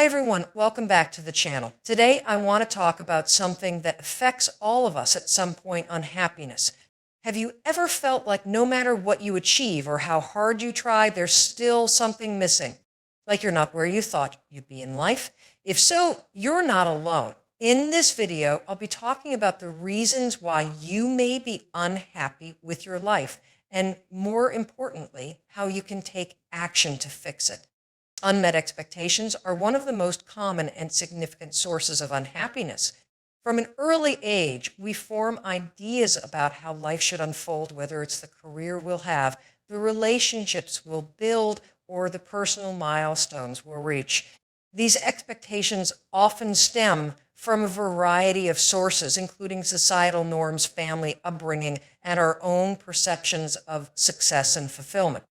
Hi everyone, welcome back to the channel. Today I want to talk about something that affects all of us at some point, unhappiness. Have you ever felt like no matter what you achieve or how hard you try, there's still something missing? Like you're not where you thought you'd be in life? If so, you're not alone. In this video, I'll be talking about the reasons why you may be unhappy with your life, and more importantly, how you can take action to fix it. Unmet expectations are one of the most common and significant sources of unhappiness. From an early age, we form ideas about how life should unfold, whether it's the career we'll have, the relationships we'll build, or the personal milestones we'll reach. These expectations often stem from a variety of sources, including societal norms, family upbringing, and our own perceptions of success and fulfillment.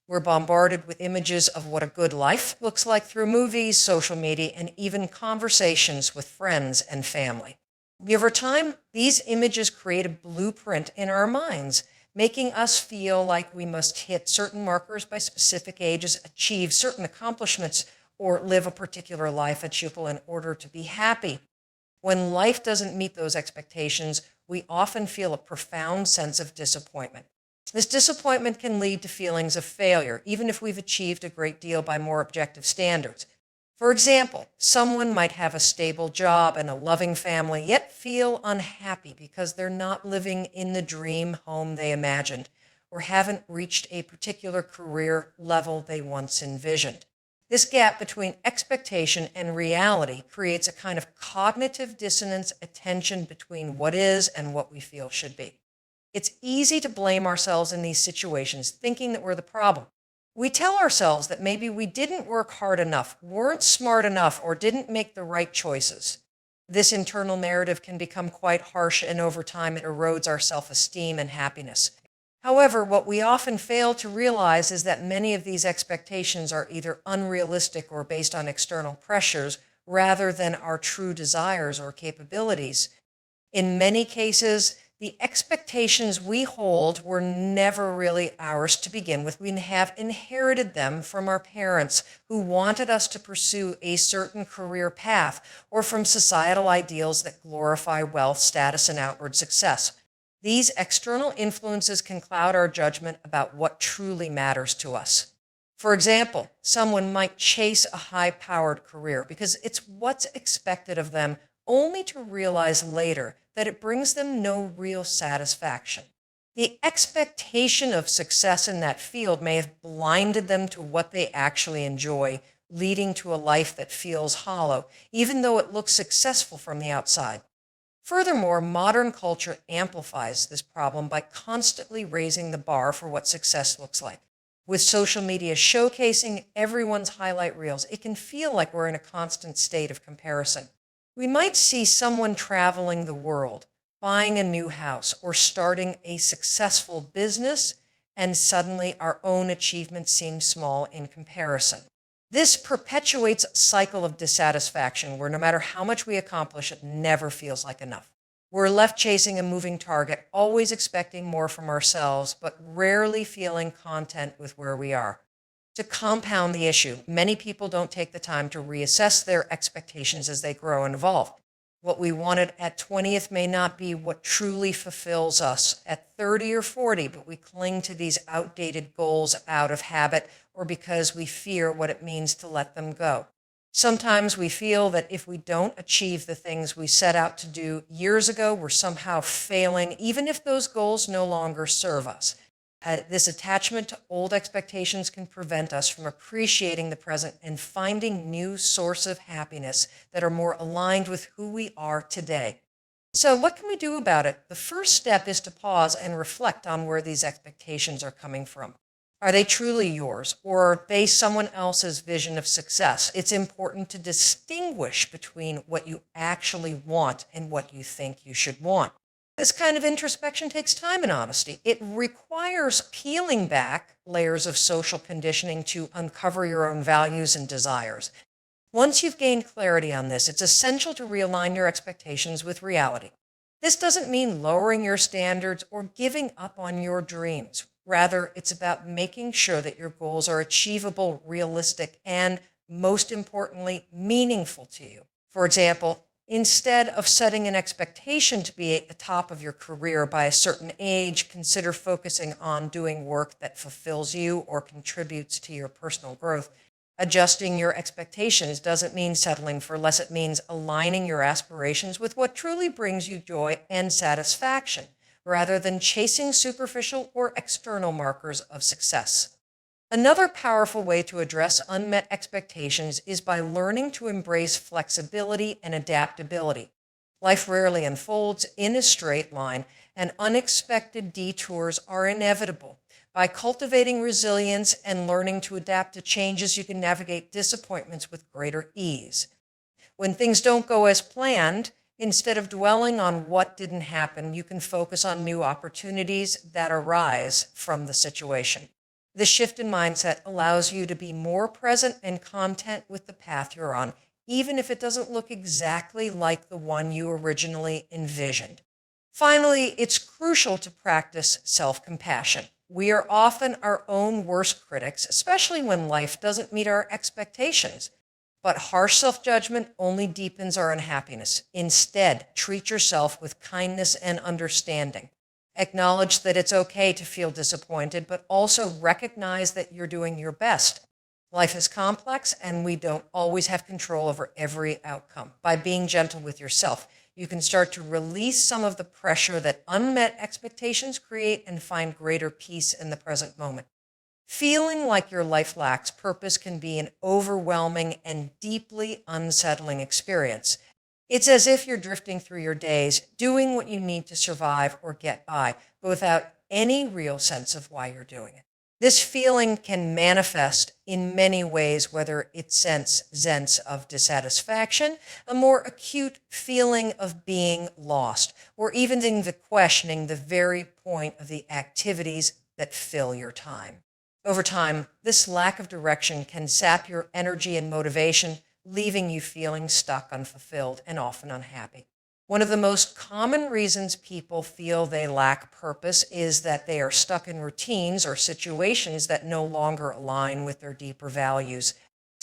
We're bombarded with images of what a good life looks like through movies, social media, and even conversations with friends and family. Over time, these images create a blueprint in our minds, making us feel like we must hit certain markers by specific ages, achieve certain accomplishments, or live a particular life in order to be happy. When life doesn't meet those expectations, we often feel a profound sense of disappointment. This disappointment can lead to feelings of failure, even if we've achieved a great deal by more objective standards. For example, someone might have a stable job and a loving family, yet feel unhappy because they're not living in the dream home they imagined, or haven't reached a particular career level they once envisioned. This gap between expectation and reality creates a kind of cognitive dissonance, a tension between what is and what we feel should be. It's easy to blame ourselves in these situations, thinking that we're the problem. We tell ourselves that maybe we didn't work hard enough, weren't smart enough, or didn't make the right choices. This internal narrative can become quite harsh, and over time it erodes our self-esteem and happiness. However, what we often fail to realize is that many of these expectations are either unrealistic or based on external pressures, rather than our true desires or capabilities. In many cases, the expectations we hold were never really ours to begin with. We have inherited them from our parents who wanted us to pursue a certain career path, or from societal ideals that glorify wealth, status, and outward success. These external influences can cloud our judgment about what truly matters to us. For example, someone might chase a high-powered career because it's what's expected of them, only to realize later that it brings them no real satisfaction. The expectation of success in that field may have blinded them to what they actually enjoy, leading to a life that feels hollow, even though it looks successful from the outside. Furthermore, modern culture amplifies this problem by constantly raising the bar for what success looks like. With social media showcasing everyone's highlight reels, it can feel like we're in a constant state of comparison. We might see someone traveling the world, buying a new house, or starting a successful business, and suddenly our own achievements seem small in comparison. This perpetuates a cycle of dissatisfaction where no matter how much we accomplish, it never feels like enough. We're left chasing a moving target, always expecting more from ourselves, but rarely feeling content with where we are. To compound the issue, many people don't take the time to reassess their expectations as they grow and evolve. What we wanted at 20th may not be what truly fulfills us at 30 or 40, but we cling to these outdated goals out of habit or because we fear what it means to let them go. Sometimes we feel that if we don't achieve the things we set out to do years ago, we're somehow failing, even if those goals no longer serve us. This attachment to old expectations can prevent us from appreciating the present and finding new sources of happiness that are more aligned with who we are today. So what can we do about it? The first step is to pause and reflect on where these expectations are coming from. Are they truly yours, or are they someone else's vision of success? It's important to distinguish between what you actually want and what you think you should want. This kind of introspection takes time and honesty. It requires peeling back layers of social conditioning to uncover your own values and desires. Once you've gained clarity on this, it's essential to realign your expectations with reality. This doesn't mean lowering your standards or giving up on your dreams. Rather, it's about making sure that your goals are achievable, realistic, and most importantly, meaningful to you. For example, instead of setting an expectation to be at the top of your career by a certain age, consider focusing on doing work that fulfills you or contributes to your personal growth. Adjusting your expectations doesn't mean settling for less. It means aligning your aspirations with what truly brings you joy and satisfaction, rather than chasing superficial or external markers of success. Another powerful way to address unmet expectations is by learning to embrace flexibility and adaptability. Life rarely unfolds in a straight line, and unexpected detours are inevitable. By cultivating resilience and learning to adapt to changes, you can navigate disappointments with greater ease. When things don't go as planned, instead of dwelling on what didn't happen, you can focus on new opportunities that arise from the situation. This shift in mindset allows you to be more present and content with the path you're on, even if it doesn't look exactly like the one you originally envisioned. Finally, it's crucial to practice self-compassion. We are often our own worst critics, especially when life doesn't meet our expectations. But harsh self-judgment only deepens our unhappiness. Instead, treat yourself with kindness and understanding. Acknowledge that it's okay to feel disappointed, but also recognize that you're doing your best. Life is complex, and we don't always have control over every outcome. By being gentle with yourself, you can start to release some of the pressure that unmet expectations create and find greater peace in the present moment. Feeling like your life lacks purpose can be an overwhelming and deeply unsettling experience. It's as if you're drifting through your days, doing what you need to survive or get by, but without any real sense of why you're doing it. This feeling can manifest in many ways, whether it's sense of dissatisfaction, a more acute feeling of being lost, or even the questioning the very point of the activities that fill your time. Over time, this lack of direction can sap your energy and motivation, leaving you feeling stuck, unfulfilled, and often unhappy. One of the most common reasons people feel they lack purpose is that they are stuck in routines or situations that no longer align with their deeper values.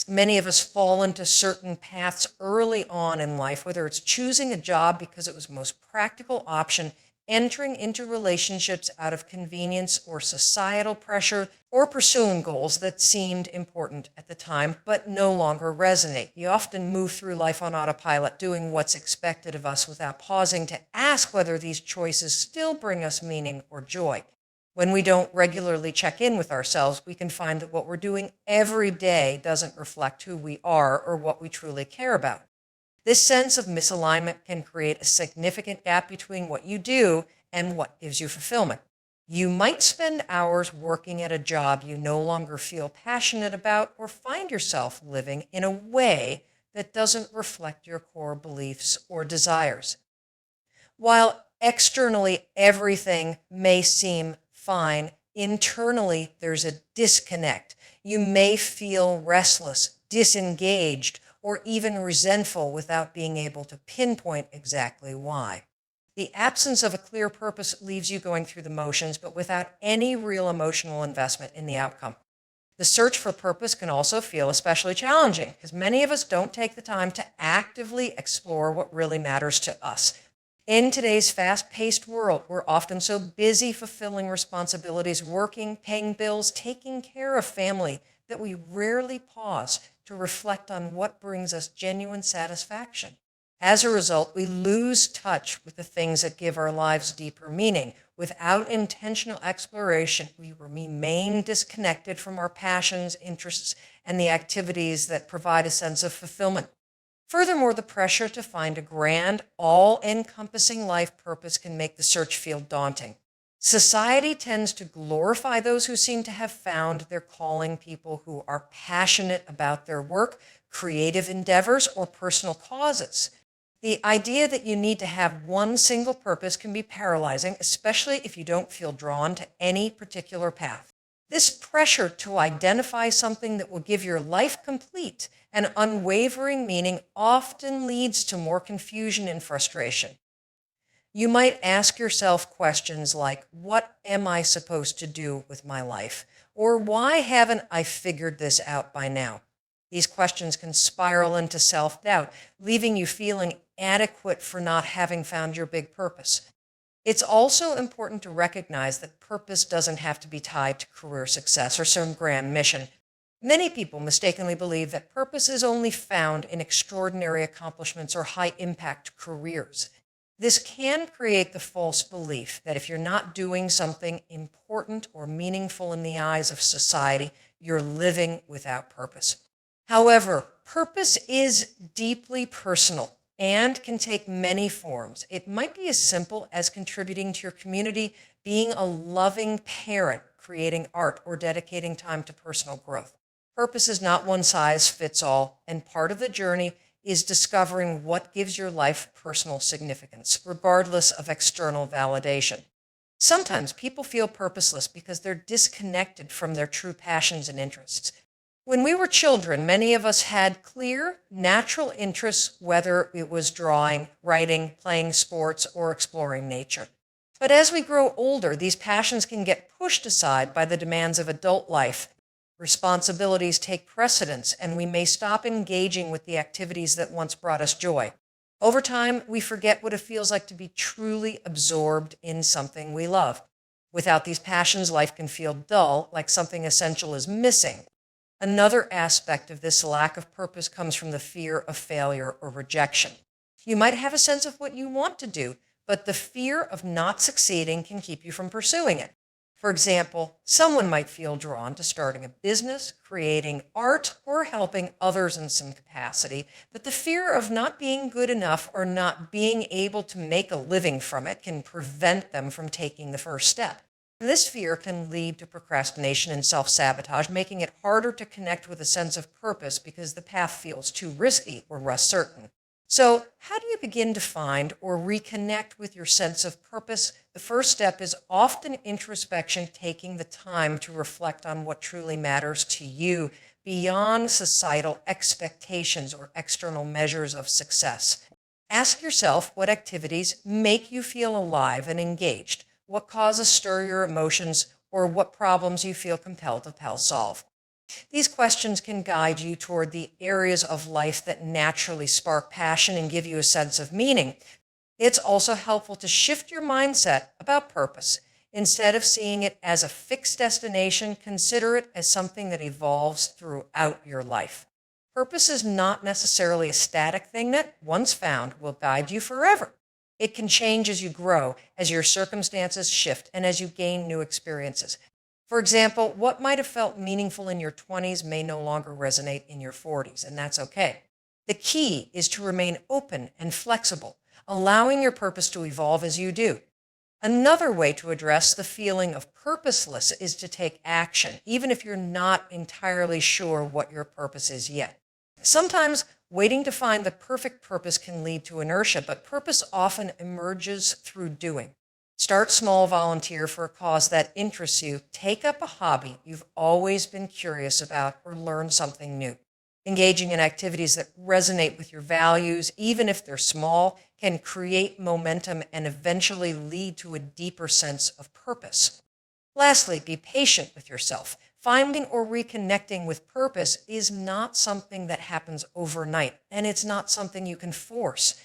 Many of us fall into certain paths early on in life, whether it's choosing a job because it was the most practical option, entering into relationships out of convenience or societal pressure, or pursuing goals that seemed important at the time but no longer resonate. We often move through life on autopilot, doing what's expected of us without pausing to ask whether these choices still bring us meaning or joy. When we don't regularly check in with ourselves, we can find that what we're doing every day doesn't reflect who we are or what we truly care about. This sense of misalignment can create a significant gap between what you do and what gives you fulfillment. You might spend hours working at a job you no longer feel passionate about, or find yourself living in a way that doesn't reflect your core beliefs or desires. While externally everything may seem fine, internally there's a disconnect. You may feel restless, disengaged, or even resentful without being able to pinpoint exactly why. The absence of a clear purpose leaves you going through the motions, but without any real emotional investment in the outcome. The search for purpose can also feel especially challenging, because many of us don't take the time to actively explore what really matters to us. In today's fast-paced world, we're often so busy fulfilling responsibilities, working, paying bills, taking care of family, that we rarely pause to reflect on what brings us genuine satisfaction. As a result, we lose touch with the things that give our lives deeper meaning. Without intentional exploration, we remain disconnected from our passions, interests, and the activities that provide a sense of fulfillment. Furthermore, the pressure to find a grand, all-encompassing life purpose can make the search feel daunting. Society tends to glorify those who seem to have found their calling, people who are passionate about their work, creative endeavors, or personal causes. The idea that you need to have one single purpose can be paralyzing, especially if you don't feel drawn to any particular path. This pressure to identify something that will give your life complete and unwavering meaning often leads to more confusion and frustration. You might ask yourself questions like, what am I supposed to do with my life? Or why haven't I figured this out by now? These questions can spiral into self-doubt, leaving you feeling inadequate for not having found your big purpose. It's also important to recognize that purpose doesn't have to be tied to career success or some grand mission. Many people mistakenly believe that purpose is only found in extraordinary accomplishments or high-impact careers. This can create the false belief that if you're not doing something important or meaningful in the eyes of society, you're living without purpose. However, purpose is deeply personal and can take many forms. It might be as simple as contributing to your community, being a loving parent, creating art, or dedicating time to personal growth. Purpose is not one size fits all, and part of the journey is discovering what gives your life personal significance, regardless of external validation. Sometimes people feel purposeless because they're disconnected from their true passions and interests. When we were children, many of us had clear, natural interests, whether it was drawing, writing, playing sports, or exploring nature. But as we grow older, these passions can get pushed aside by the demands of adult life. Responsibilities take precedence, and we may stop engaging with the activities that once brought us joy. Over time, we forget what it feels like to be truly absorbed in something we love. Without these passions, life can feel dull, like something essential is missing. Another aspect of this lack of purpose comes from the fear of failure or rejection. You might have a sense of what you want to do, but the fear of not succeeding can keep you from pursuing it. For example, someone might feel drawn to starting a business, creating art, or helping others in some capacity, but the fear of not being good enough or not being able to make a living from it can prevent them from taking the first step. This fear can lead to procrastination and self-sabotage, making it harder to connect with a sense of purpose because the path feels too risky or less certain. So, how do you begin to find or reconnect with your sense of purpose? The first step is often introspection, taking the time to reflect on what truly matters to you beyond societal expectations or external measures of success. Ask yourself what activities make you feel alive and engaged, what causes stir your emotions, or what problems you feel compelled to help solve. These questions can guide you toward the areas of life that naturally spark passion and give you a sense of meaning. It's also helpful to shift your mindset about purpose. Instead of seeing it as a fixed destination, consider it as something that evolves throughout your life. Purpose is not necessarily a static thing that, once found, will guide you forever. It can change as you grow, as your circumstances shift, and as you gain new experiences. For example, what might have felt meaningful in your 20s may no longer resonate in your 40s, and that's okay. The key is to remain open and flexible, allowing your purpose to evolve as you do. Another way to address the feeling of purposeless is to take action, even if you're not entirely sure what your purpose is yet. Sometimes waiting to find the perfect purpose can lead to inertia, but purpose often emerges through doing. Start small, volunteer for a cause that interests you. Take up a hobby you've always been curious about, or learn something new. Engaging in activities that resonate with your values, even if they're small, can create momentum and eventually lead to a deeper sense of purpose. Lastly, be patient with yourself. Finding or reconnecting with purpose is not something that happens overnight, and it's not something you can force.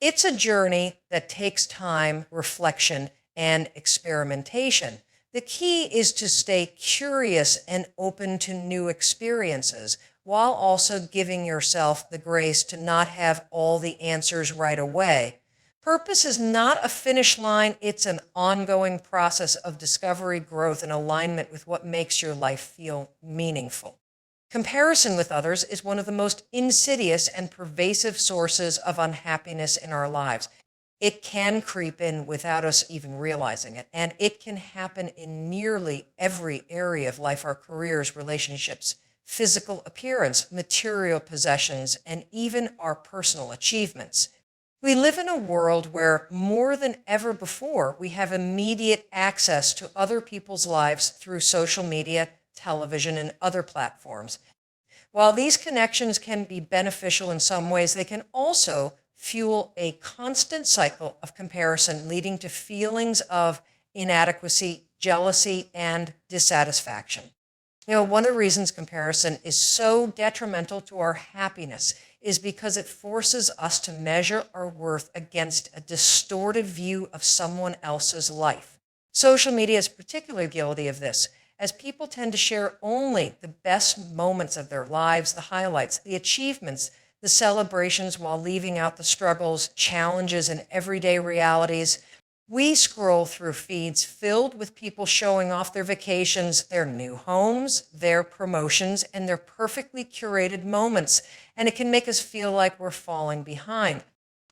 It's a journey that takes time, reflection, and experimentation. The key is to stay curious and open to new experiences, while also giving yourself the grace to not have all the answers right away. Purpose is not a finish line, it's an ongoing process of discovery, growth, and alignment with what makes your life feel meaningful. Comparison with others is one of the most insidious and pervasive sources of unhappiness in our lives. It can creep in without us even realizing it, and it can happen in nearly every area of life: our careers, relationships, physical appearance, material possessions, and even our personal achievements. We live in a world where, more than ever before, we have immediate access to other people's lives through social media, television, and other platforms. While these connections can be beneficial in some ways, they can also fuel a constant cycle of comparison, leading to feelings of inadequacy, jealousy, and dissatisfaction. One of the reasons comparison is so detrimental to our happiness is because it forces us to measure our worth against a distorted view of someone else's life. Social media is particularly guilty of this, as people tend to share only the best moments of their lives, the highlights, the achievements, the celebrations, while leaving out the struggles, challenges, and everyday realities. We scroll through feeds filled with people showing off their vacations, their new homes, their promotions, and their perfectly curated moments, and it can make us feel like we're falling behind.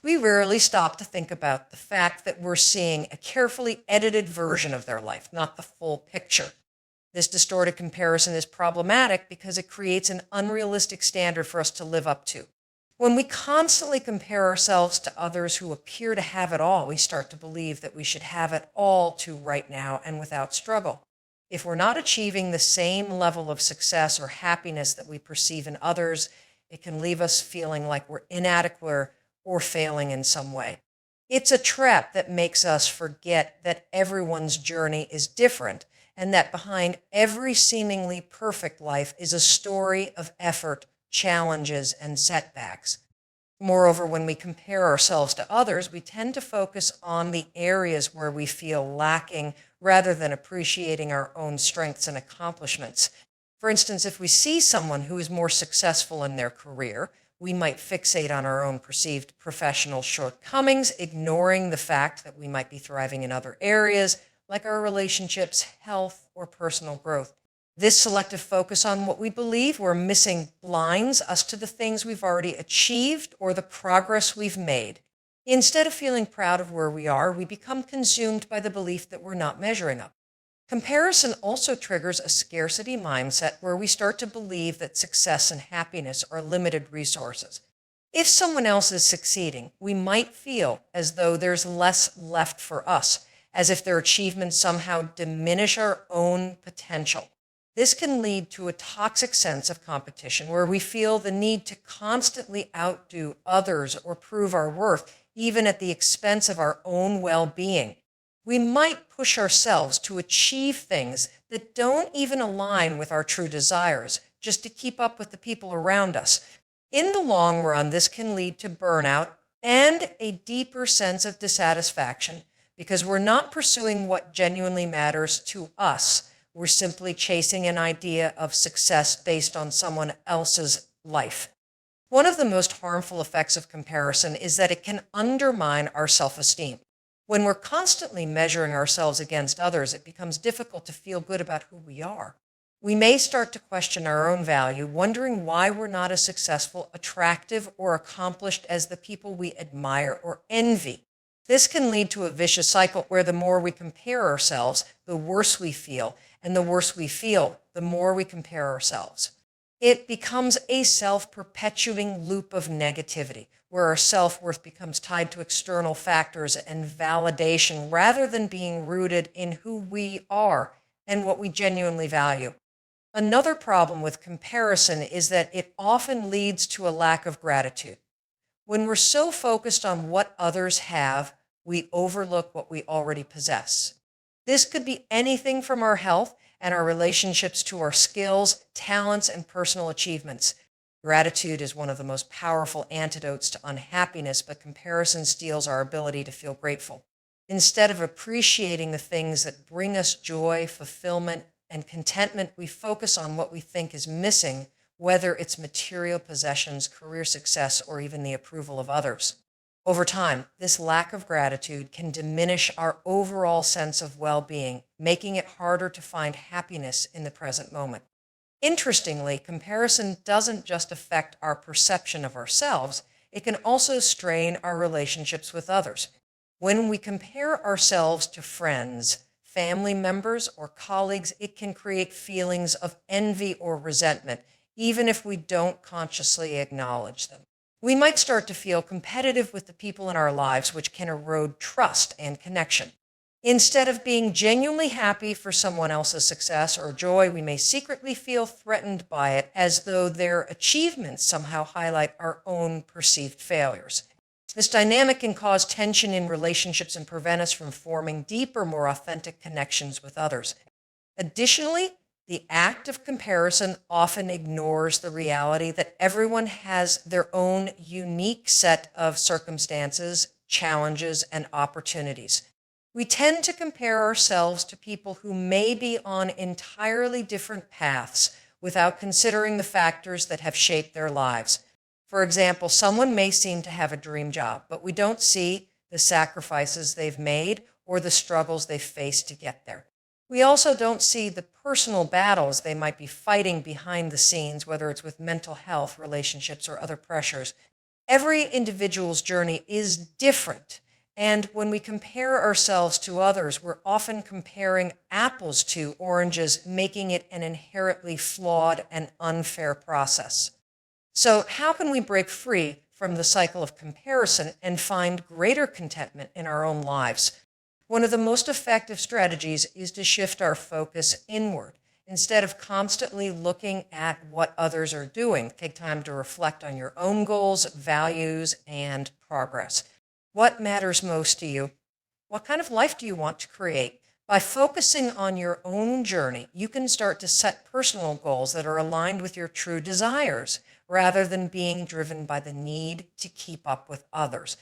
We rarely stop to think about the fact that we're seeing a carefully edited version of their life, not the full picture. This distorted comparison is problematic because it creates an unrealistic standard for us to live up to. When we constantly compare ourselves to others who appear to have it all, we start to believe that we should have it all too right now and without struggle. If we're not achieving the same level of success or happiness that we perceive in others, it can leave us feeling like we're inadequate or failing in some way. It's a trap that makes us forget that everyone's journey is different and that behind every seemingly perfect life is a story of effort, challenges, and setbacks. Moreover, when we compare ourselves to others, we tend to focus on the areas where we feel lacking rather than appreciating our own strengths and accomplishments. For instance, if we see someone who is more successful in their career, we might fixate on our own perceived professional shortcomings, ignoring the fact that we might be thriving in other areas, like our relationships, health, or personal growth. This selective focus on what we believe we're missing blinds us to the things we've already achieved or the progress we've made. Instead of feeling proud of where we are, we become consumed by the belief that we're not measuring up. Comparison also triggers a scarcity mindset where we start to believe that success and happiness are limited resources. If someone else is succeeding, we might feel as though there's less left for us, as if their achievements somehow diminish our own potential. This can lead to a toxic sense of competition where we feel the need to constantly outdo others or prove our worth, even at the expense of our own well-being. We might push ourselves to achieve things that don't even align with our true desires, just to keep up with the people around us. In the long run, this can lead to burnout and a deeper sense of dissatisfaction because we're not pursuing what genuinely matters to us. We're simply chasing an idea of success based on someone else's life. One of the most harmful effects of comparison is that it can undermine our self-esteem. When we're constantly measuring ourselves against others, it becomes difficult to feel good about who we are. We may start to question our own value, wondering why we're not as successful, attractive, or accomplished as the people we admire or envy. This can lead to a vicious cycle where the more we compare ourselves, the worse we feel, and the worse we feel, the more we compare ourselves. It becomes a self-perpetuating loop of negativity, where our self-worth becomes tied to external factors and validation rather than being rooted in who we are and what we genuinely value. Another problem with comparison is that it often leads to a lack of gratitude. When we're so focused on what others have, we overlook what we already possess. This could be anything from our health and our relationships to our skills, talents, and personal achievements. Gratitude is one of the most powerful antidotes to unhappiness, but comparison steals our ability to feel grateful. Instead of appreciating the things that bring us joy, fulfillment, and contentment, we focus on what we think is missing, whether it's material possessions, career success, or even the approval of others. Over time, this lack of gratitude can diminish our overall sense of well-being, making it harder to find happiness in the present moment. Interestingly, comparison doesn't just affect our perception of ourselves, it can also strain our relationships with others. When we compare ourselves to friends, family members, or colleagues, it can create feelings of envy or resentment, even if we don't consciously acknowledge them. We might start to feel competitive with the people in our lives, which can erode trust and connection. Instead of being genuinely happy for someone else's success or joy, we may secretly feel threatened by it, as though their achievements somehow highlight our own perceived failures. This dynamic can cause tension in relationships and prevent us from forming deeper, more authentic connections with others. Additionally, The act of comparison often ignores the reality that everyone has their own unique set of circumstances, challenges, and opportunities. We tend to compare ourselves to people who may be on entirely different paths without considering the factors that have shaped their lives. For example, someone may seem to have a dream job, but we don't see the sacrifices they've made or the struggles they've faced to get there. We also don't see the personal battles they might be fighting behind the scenes, whether it's with mental health, relationships, or other pressures. Every individual's journey is different. And when we compare ourselves to others, we're often comparing apples to oranges, making it an inherently flawed and unfair process. So how can we break free from the cycle of comparison and find greater contentment in our own lives? One of the most effective strategies is to shift our focus inward. Instead of constantly looking at what others are doing, take time to reflect on your own goals, values, and progress. What matters most to you? What kind of life do you want to create? By focusing on your own journey, you can start to set personal goals that are aligned with your true desires, rather than being driven by the need to keep up with others.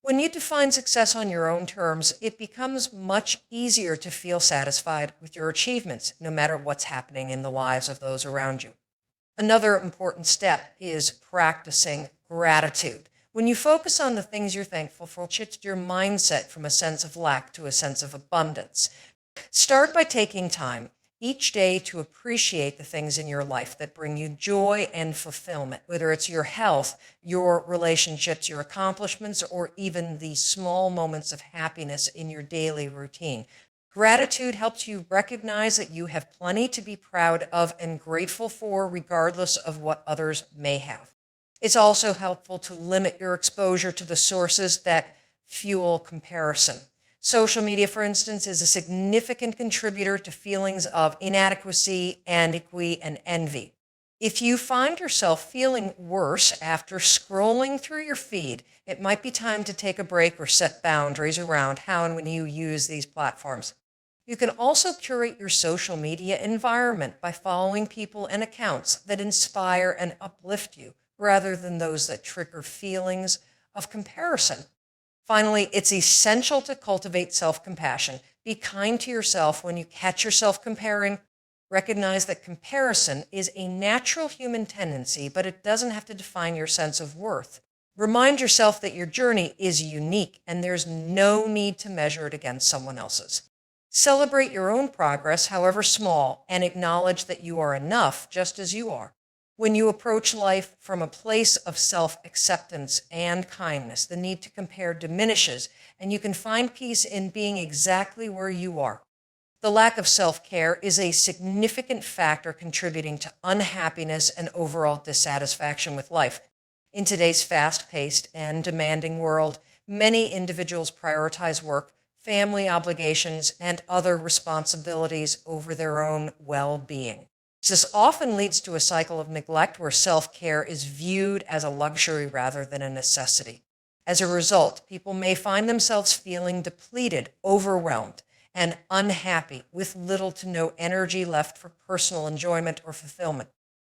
When you define success on your own terms, it becomes much easier to feel satisfied with your achievements, no matter what's happening in the lives of those around you. Another important step is practicing gratitude. When you focus on the things you're thankful for, it shifts your mindset from a sense of lack to a sense of abundance. Start by taking time each day to appreciate the things in your life that bring you joy and fulfillment, whether it's your health, your relationships, your accomplishments, or even the small moments of happiness in your daily routine. Gratitude helps you recognize that you have plenty to be proud of and grateful for, regardless of what others may have. It's also helpful to limit your exposure to the sources that fuel comparison. Social media, for instance, is a significant contributor to feelings of inadequacy, iniquity, and envy. If you find yourself feeling worse after scrolling through your feed, it might be time to take a break or set boundaries around how and when you use these platforms. You can also curate your social media environment by following people and accounts that inspire and uplift you, rather than those that trigger feelings of comparison. Finally, it's essential to cultivate self-compassion. Be kind to yourself when you catch yourself comparing. Recognize that comparison is a natural human tendency, but it doesn't have to define your sense of worth. Remind yourself that your journey is unique and there's no need to measure it against someone else's. Celebrate your own progress, however small, and acknowledge that you are enough just as you are. When you approach life from a place of self-acceptance and kindness, the need to compare diminishes, and you can find peace in being exactly where you are. The lack of self-care is a significant factor contributing to unhappiness and overall dissatisfaction with life. In today's fast-paced and demanding world, many individuals prioritize work, family obligations, and other responsibilities over their own well-being. This often leads to a cycle of neglect where self-care is viewed as a luxury rather than a necessity. As a result, people may find themselves feeling depleted, overwhelmed, and unhappy, with little to no energy left for personal enjoyment or fulfillment.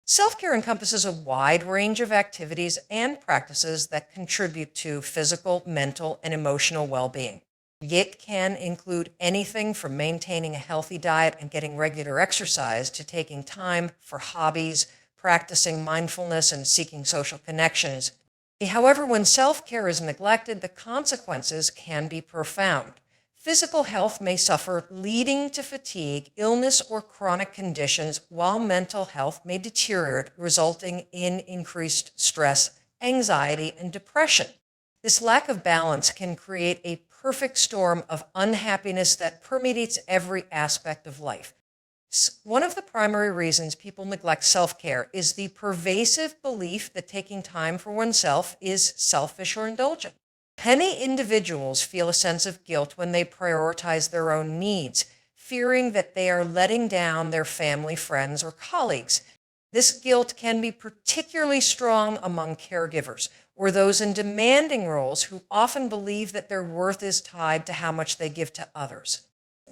Self-care encompasses a wide range of activities and practices that contribute to physical, mental, and emotional well-being. It can include anything from maintaining a healthy diet and getting regular exercise to taking time for hobbies, practicing mindfulness, and seeking social connections. However, when self-care is neglected, the consequences can be profound. Physical health may suffer, leading to fatigue, illness, or chronic conditions, while mental health may deteriorate, resulting in increased stress, anxiety, and depression. This lack of balance can create a perfect storm of unhappiness that permeates every aspect of life. One of the primary reasons people neglect self-care is the pervasive belief that taking time for oneself is selfish or indulgent. Many individuals feel a sense of guilt when they prioritize their own needs, fearing that they are letting down their family, friends, or colleagues. This guilt can be particularly strong among caregivers or those in demanding roles who often believe that their worth is tied to how much they give to others.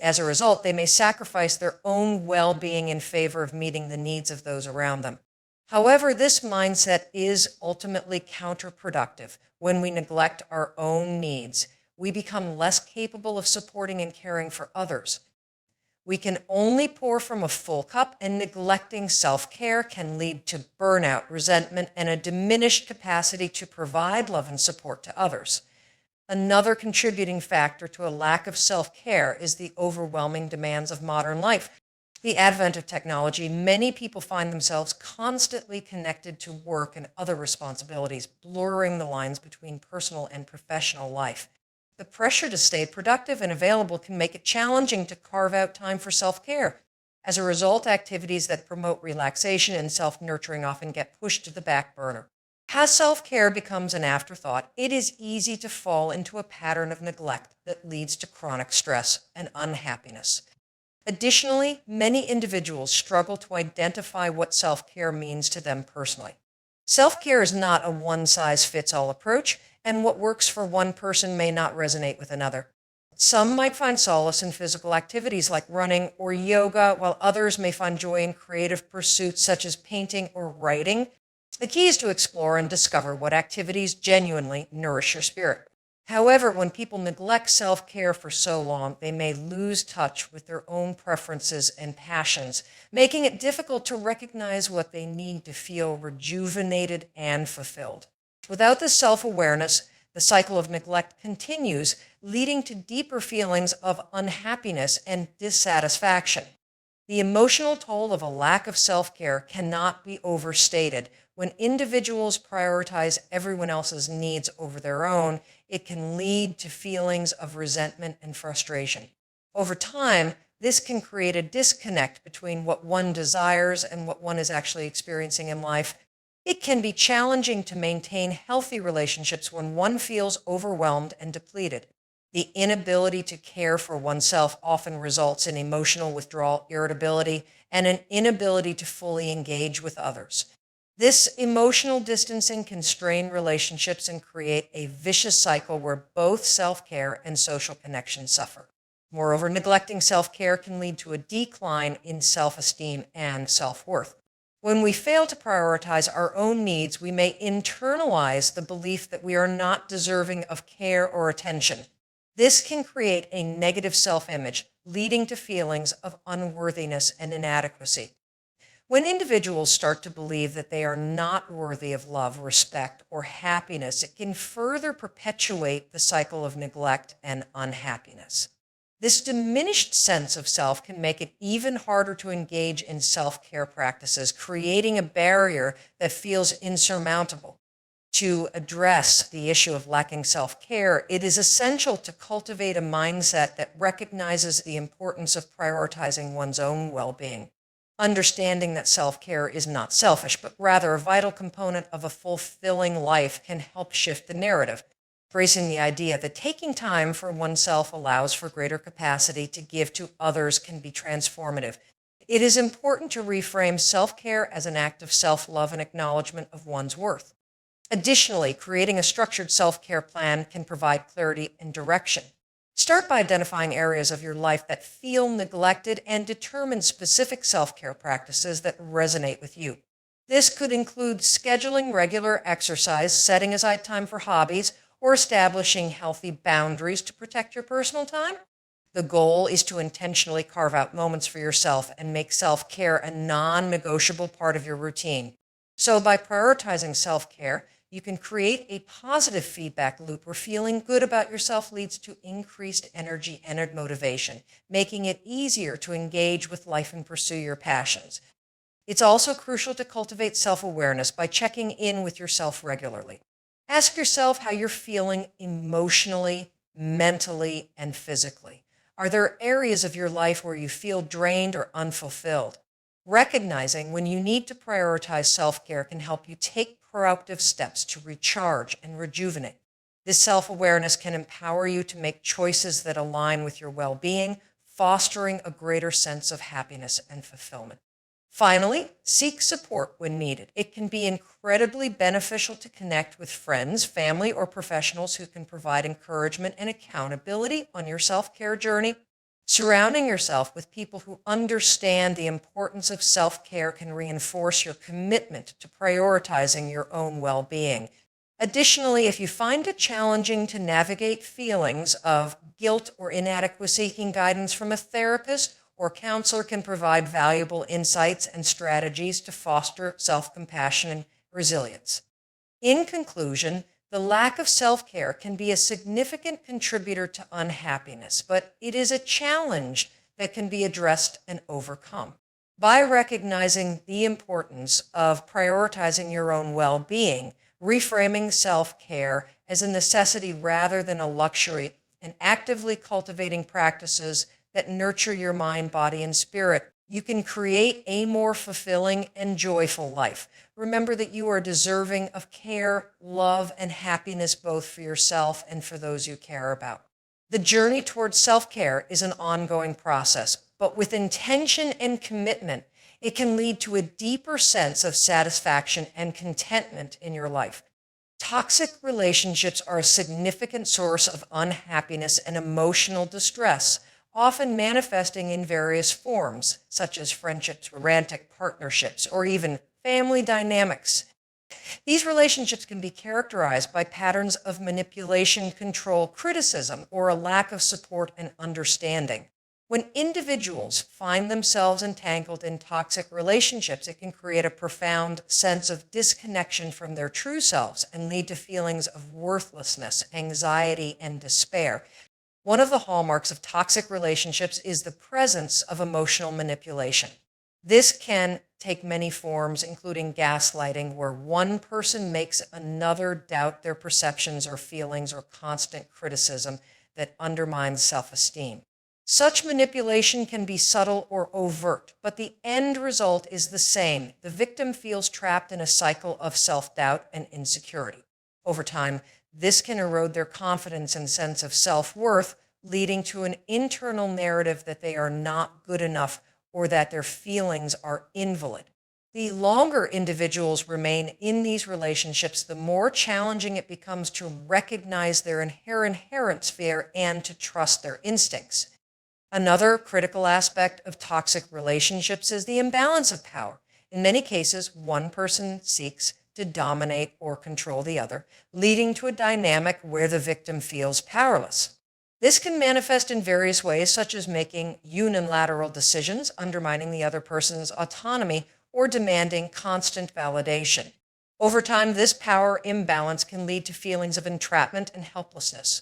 As a result, they may sacrifice their own well-being in favor of meeting the needs of those around them. However, this mindset is ultimately counterproductive. When we neglect our own needs, we become less capable of supporting and caring for others. We can only pour from a full cup, and neglecting self-care can lead to burnout, resentment, and a diminished capacity to provide love and support to others. Another contributing factor to a lack of self-care is the overwhelming demands of modern life. The advent of technology, many people find themselves constantly connected to work and other responsibilities, blurring the lines between personal and professional life. The pressure to stay productive and available can make it challenging to carve out time for self-care. As a result, activities that promote relaxation and self-nurturing often get pushed to the back burner. As self-care becomes an afterthought, it is easy to fall into a pattern of neglect that leads to chronic stress and unhappiness. Additionally, many individuals struggle to identify what self-care means to them personally. Self-care is not a one-size-fits-all approach, and what works for one person may not resonate with another. Some might find solace in physical activities like running or yoga, while others may find joy in creative pursuits such as painting or writing. The key is to explore and discover what activities genuinely nourish your spirit. However, when people neglect self-care for so long, they may lose touch with their own preferences and passions, making it difficult to recognize what they need to feel rejuvenated and fulfilled. Without this self-awareness, the cycle of neglect continues, leading to deeper feelings of unhappiness and dissatisfaction. The emotional toll of a lack of self-care cannot be overstated. When individuals prioritize everyone else's needs over their own, it can lead to feelings of resentment and frustration. Over time, this can create a disconnect between what one desires and what one is actually experiencing in life. It can be challenging to maintain healthy relationships when one feels overwhelmed and depleted. The inability to care for oneself often results in emotional withdrawal, irritability, and an inability to fully engage with others. This emotional distancing can strain relationships and create a vicious cycle where both self-care and social connection suffer. Moreover, neglecting self-care can lead to a decline in self-esteem and self-worth. When we fail to prioritize our own needs, we may internalize the belief that we are not deserving of care or attention. This can create a negative self-image, leading to feelings of unworthiness and inadequacy. When individuals start to believe that they are not worthy of love, respect, or happiness, it can further perpetuate the cycle of neglect and unhappiness. This diminished sense of self can make it even harder to engage in self-care practices, creating a barrier that feels insurmountable. To address the issue of lacking self-care, it is essential to cultivate a mindset that recognizes the importance of prioritizing one's own well-being. Understanding that self-care is not selfish, but rather a vital component of a fulfilling life can help shift the narrative, embracing the idea that taking time for oneself allows for greater capacity to give to others can be transformative. It is important to reframe self-care as an act of self-love and acknowledgement of one's worth. Additionally, creating a structured self-care plan can provide clarity and direction. Start by identifying areas of your life that feel neglected and determine specific self-care practices that resonate with you. This could include scheduling regular exercise, setting aside time for hobbies, or establishing healthy boundaries to protect your personal time. The goal is to intentionally carve out moments for yourself and make self-care a non-negotiable part of your routine. So by prioritizing self-care, you can create a positive feedback loop where feeling good about yourself leads to increased energy and motivation, making it easier to engage with life and pursue your passions. It's also crucial to cultivate self-awareness by checking in with yourself regularly. Ask yourself how you're feeling emotionally, mentally, and physically. Are there areas of your life where you feel drained or unfulfilled? Recognizing when you need to prioritize self-care can help you take proactive steps to recharge and rejuvenate. This self-awareness can empower you to make choices that align with your well-being, fostering a greater sense of happiness and fulfillment. Finally, seek support when needed. It can be incredibly beneficial to connect with friends, family, or professionals who can provide encouragement and accountability on your self-care journey. Surrounding yourself with people who understand the importance of self-care can reinforce your commitment to prioritizing your own well-being. Additionally, if you find it challenging to navigate feelings of guilt or inadequacy, seeking guidance from a therapist or counselor can provide valuable insights and strategies to foster self-compassion and resilience. In conclusion, the lack of self-care can be a significant contributor to unhappiness, but it is a challenge that can be addressed and overcome. By recognizing the importance of prioritizing your own well-being, reframing self-care as a necessity rather than a luxury, and actively cultivating practices that nurture your mind, body, and spirit, you can create a more fulfilling and joyful life. Remember that you are deserving of care, love, and happiness both for yourself and for those you care about. The journey towards self-care is an ongoing process, but with intention and commitment, it can lead to a deeper sense of satisfaction and contentment in your life. Toxic relationships are a significant source of unhappiness and emotional distress, often manifesting in various forms, such as friendships, romantic partnerships, or even family dynamics. These relationships can be characterized by patterns of manipulation, control, criticism, or a lack of support and understanding. When individuals find themselves entangled in toxic relationships, it can create a profound sense of disconnection from their true selves and lead to feelings of worthlessness, anxiety, and despair. One of the hallmarks of toxic relationships is the presence of emotional manipulation. This can take many forms, including gaslighting, where one person makes another doubt their perceptions or feelings, or constant criticism that undermines self-esteem. Such manipulation can be subtle or overt, but the end result is the same. The victim feels trapped in a cycle of self-doubt and insecurity. Over time, this can erode their confidence and sense of self-worth, leading to an internal narrative that they are not good enough or that their feelings are invalid. The longer individuals remain in these relationships, the more challenging it becomes to recognize their inherent fear and to trust their instincts. Another critical aspect of toxic relationships is the imbalance of power. In many cases, one person seeks to dominate or control the other, leading to a dynamic where the victim feels powerless. This can manifest in various ways, such as making unilateral decisions, undermining the other person's autonomy, or demanding constant validation. Over time, this power imbalance can lead to feelings of entrapment and helplessness.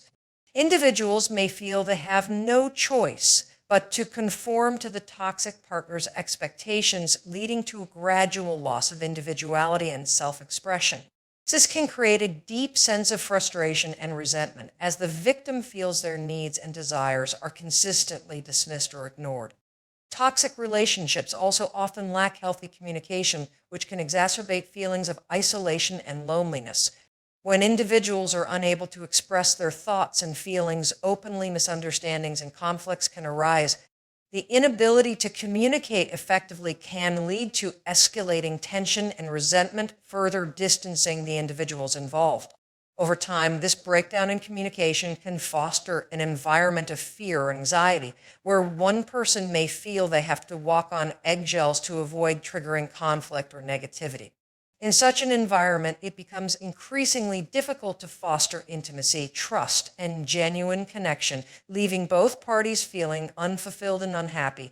Individuals may feel they have no choice but to conform to the toxic partner's expectations, leading to a gradual loss of individuality and self-expression. This can create a deep sense of frustration and resentment as the victim feels their needs and desires are consistently dismissed or ignored. Toxic relationships also often lack healthy communication, which can exacerbate feelings of isolation and loneliness. When individuals are unable to express their thoughts and feelings openly, misunderstandings and conflicts can arise. The inability to communicate effectively can lead to escalating tension and resentment, further distancing the individuals involved. Over time, this breakdown in communication can foster an environment of fear or anxiety, where one person may feel they have to walk on eggshells to avoid triggering conflict or negativity. In such an environment, it becomes increasingly difficult to foster intimacy, trust, and genuine connection, leaving both parties feeling unfulfilled and unhappy.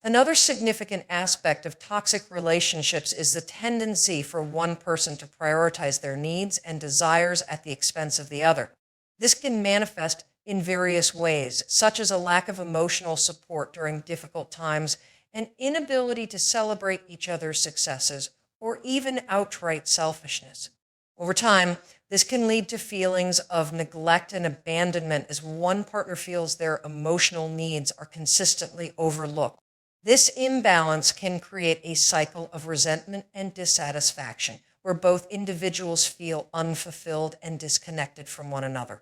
Another significant aspect of toxic relationships is the tendency for one person to prioritize their needs and desires at the expense of the other. This can manifest in various ways, such as a lack of emotional support during difficult times, an inability to celebrate each other's successes, or even outright selfishness. Over time, this can lead to feelings of neglect and abandonment as one partner feels their emotional needs are consistently overlooked. This imbalance can create a cycle of resentment and dissatisfaction, where both individuals feel unfulfilled and disconnected from one another.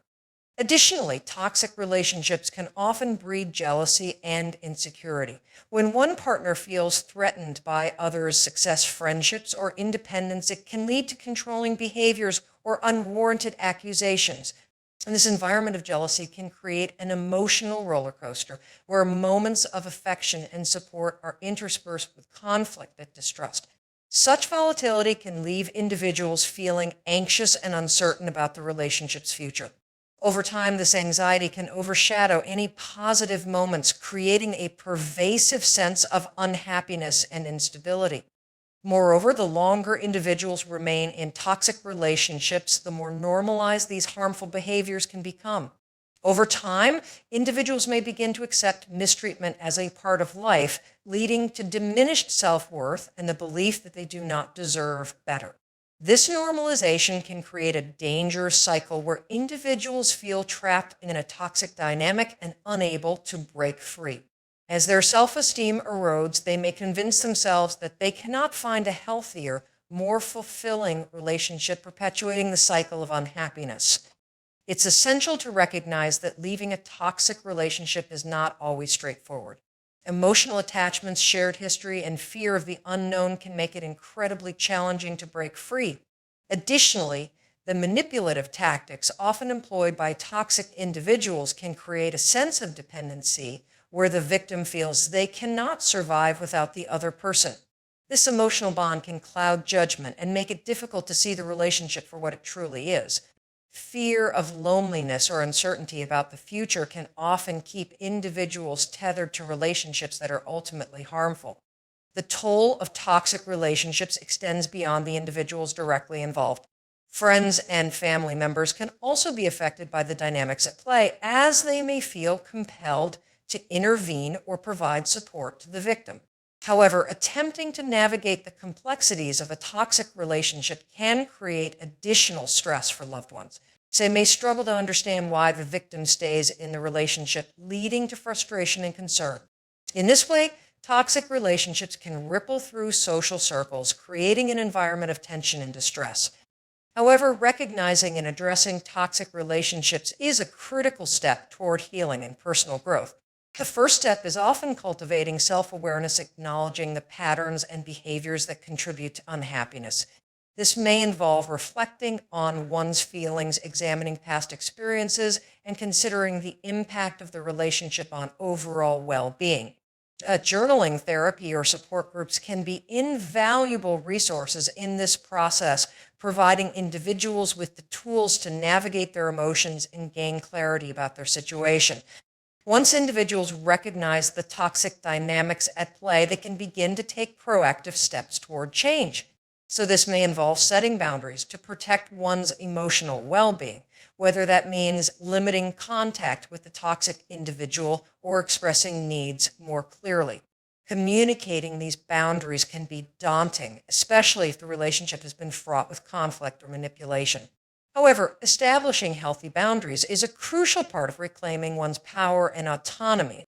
Additionally, toxic relationships can often breed jealousy and insecurity. When one partner feels threatened by others' success, friendships, or independence, it can lead to controlling behaviors or unwarranted accusations. And this environment of jealousy can create an emotional roller coaster where moments of affection and support are interspersed with conflict and distrust. Such volatility can leave individuals feeling anxious and uncertain about the relationship's future. Over time, this anxiety can overshadow any positive moments, creating a pervasive sense of unhappiness and instability. Moreover, the longer individuals remain in toxic relationships, the more normalized these harmful behaviors can become. Over time, individuals may begin to accept mistreatment as a part of life, leading to diminished self-worth and the belief that they do not deserve better. This normalization can create a dangerous cycle where individuals feel trapped in a toxic dynamic and unable to break free. As their self-esteem erodes, they may convince themselves that they cannot find a healthier, more fulfilling relationship, perpetuating the cycle of unhappiness. It's essential to recognize that leaving a toxic relationship is not always straightforward. Emotional attachments, shared history, and fear of the unknown can make it incredibly challenging to break free. Additionally, the manipulative tactics often employed by toxic individuals can create a sense of dependency where the victim feels they cannot survive without the other person. This emotional bond can cloud judgment and make it difficult to see the relationship for what it truly is. Fear of loneliness or uncertainty about the future can often keep individuals tethered to relationships that are ultimately harmful. The toll of toxic relationships extends beyond the individuals directly involved. Friends and family members can also be affected by the dynamics at play, as they may feel compelled to intervene or provide support to the victim. However, attempting to navigate the complexities of a toxic relationship can create additional stress for loved ones. So they may struggle to understand why the victim stays in the relationship, leading to frustration and concern. In this way, toxic relationships can ripple through social circles, creating an environment of tension and distress. However, recognizing and addressing toxic relationships is a critical step toward healing and personal growth. The first step is often cultivating self-awareness, acknowledging the patterns and behaviors that contribute to unhappiness. This may involve reflecting on one's feelings, examining past experiences, and considering the impact of the relationship on overall well-being. Journaling therapy or support groups can be invaluable resources in this process, providing individuals with the tools to navigate their emotions and gain clarity about their situation. Once individuals recognize the toxic dynamics at play, they can begin to take proactive steps toward change. So this may involve setting boundaries to protect one's emotional well-being, whether that means limiting contact with the toxic individual or expressing needs more clearly. Communicating these boundaries can be daunting, especially if the relationship has been fraught with conflict or manipulation. However, establishing healthy boundaries is a crucial part of reclaiming one's power and autonomy.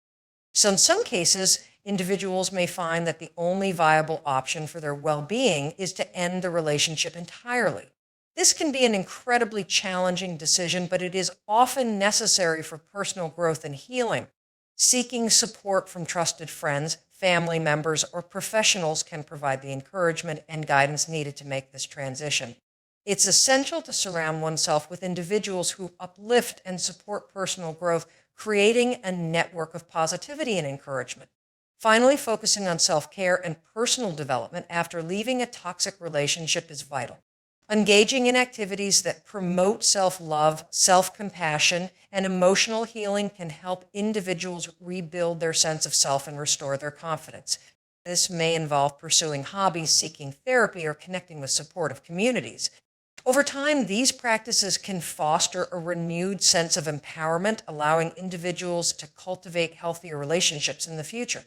So in some cases, individuals may find that the only viable option for their well-being is to end the relationship entirely. This can be an incredibly challenging decision, but it is often necessary for personal growth and healing. Seeking support from trusted friends, family members, or professionals can provide the encouragement and guidance needed to make this transition. It's essential to surround oneself with individuals who uplift and support personal growth, creating a network of positivity and encouragement. Finally, focusing on self-care and personal development after leaving a toxic relationship is vital. Engaging in activities that promote self-love, self-compassion, and emotional healing can help individuals rebuild their sense of self and restore their confidence. This may involve pursuing hobbies, seeking therapy, or connecting with supportive communities. Over time, these practices can foster a renewed sense of empowerment, allowing individuals to cultivate healthier relationships in the future.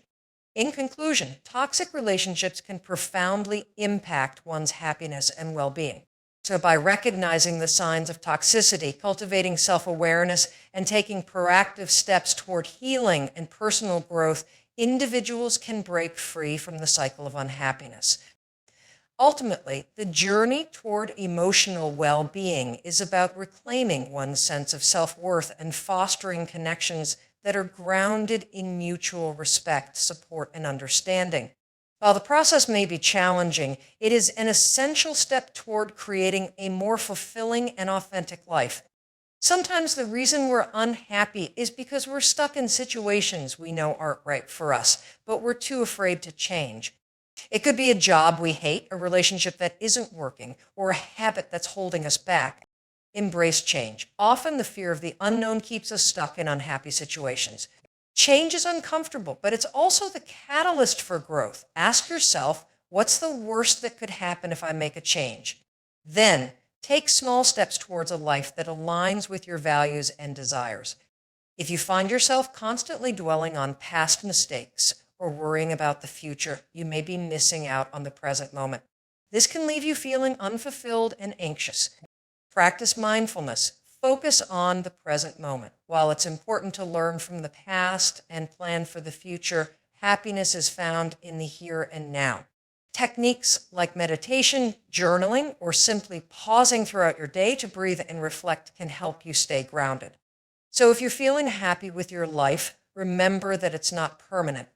In conclusion, toxic relationships can profoundly impact one's happiness and well-being. So by recognizing the signs of toxicity, cultivating self-awareness, and taking proactive steps toward healing and personal growth, individuals can break free from the cycle of unhappiness. Ultimately, the journey toward emotional well-being is about reclaiming one's sense of self-worth and fostering connections that are grounded in mutual respect, support, and understanding. While the process may be challenging, it is an essential step toward creating a more fulfilling and authentic life. Sometimes the reason we're unhappy is because we're stuck in situations we know aren't right for us, but we're too afraid to change. It could be a job we hate, a relationship that isn't working, or a habit that's holding us back. Embrace change. Often the fear of the unknown keeps us stuck in unhappy situations. Change is uncomfortable, but it's also the catalyst for growth. Ask yourself, what's the worst that could happen if I make a change? Then, take small steps towards a life that aligns with your values and desires. If you find yourself constantly dwelling on past mistakes or worrying about the future, you may be missing out on the present moment. This can leave you feeling unfulfilled and anxious. Practice mindfulness. Focus on the present moment. While it's important to learn from the past and plan for the future, happiness is found in the here and now. Techniques like meditation, journaling, or simply pausing throughout your day to breathe and reflect can help you stay grounded. So if you're feeling happy with your life, remember that it's not permanent.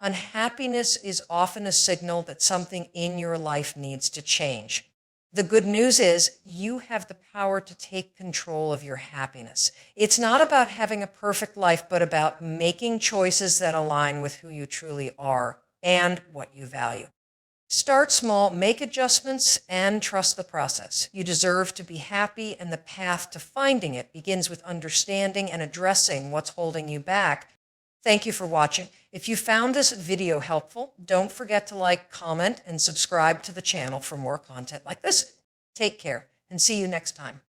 Unhappiness is often a signal that something in your life needs to change. The good news is you have the power to take control of your happiness. It's not about having a perfect life, but about making choices that align with who you truly are and what you value. Start small, make adjustments, and trust the process. You deserve to be happy, and the path to finding it begins with understanding and addressing what's holding you back. Thank you for watching. If you found this video helpful, don't forget to like, comment, and subscribe to the channel for more content like this. Take care, and see you next time.